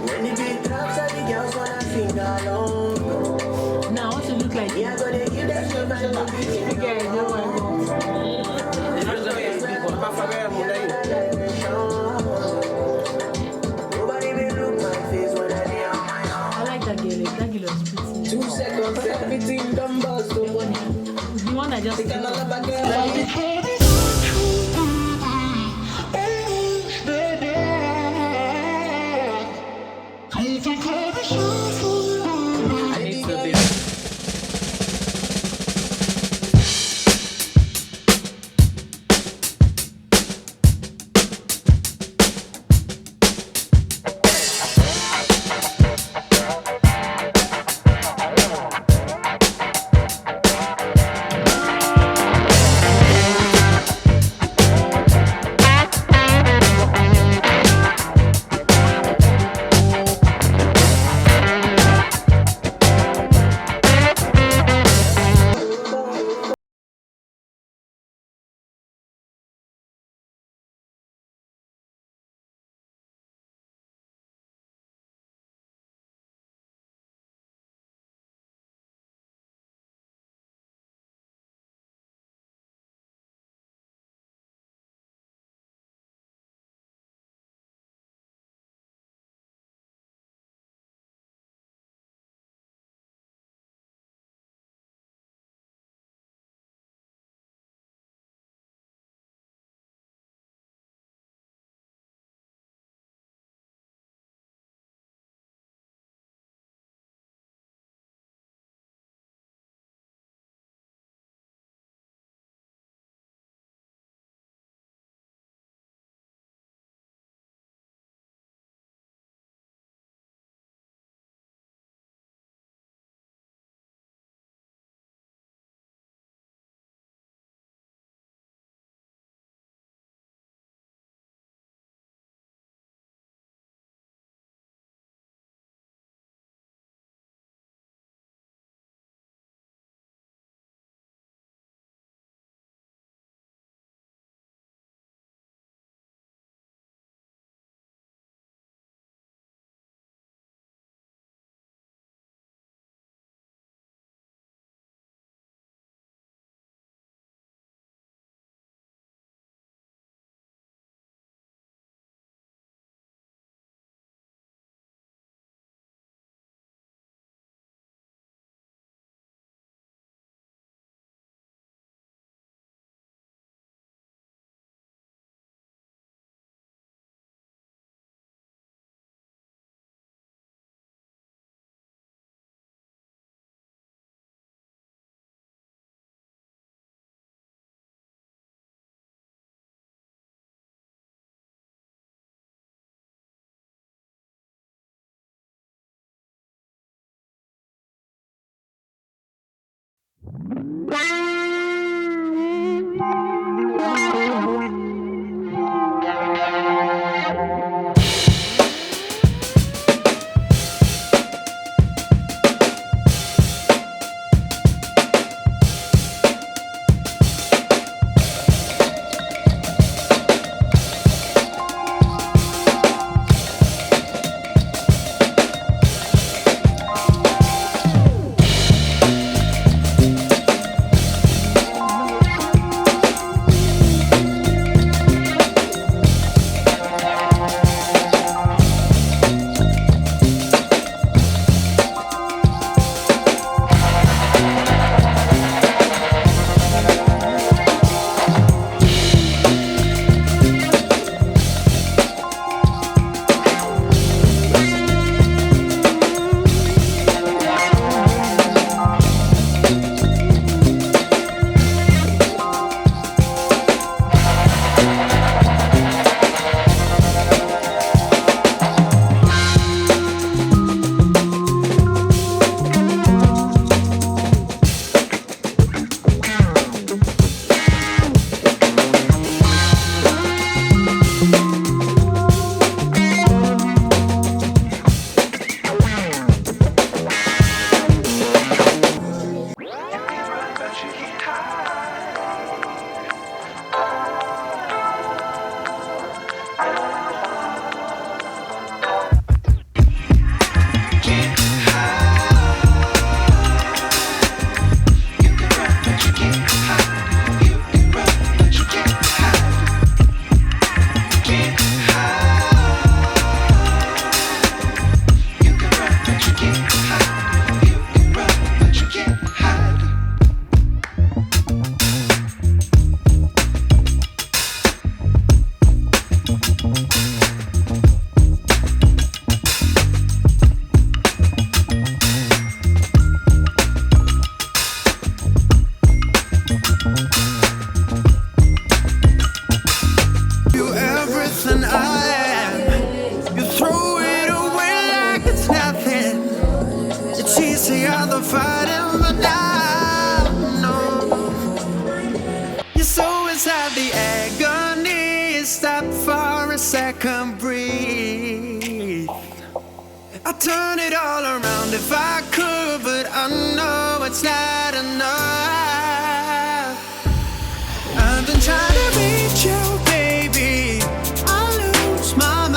When the beat drops, all the girls wanna sing along. Now, what you look like? Yeah, go they give them some and no beat. Okay, no one. Nobody will look my face when I be on my own. I like that girl. That girl was pretty. 2 seconds, everything done bust. The one that just. Can I love a girl like this? I need to be. I'd turn it all around if I could, but I know it's not enough.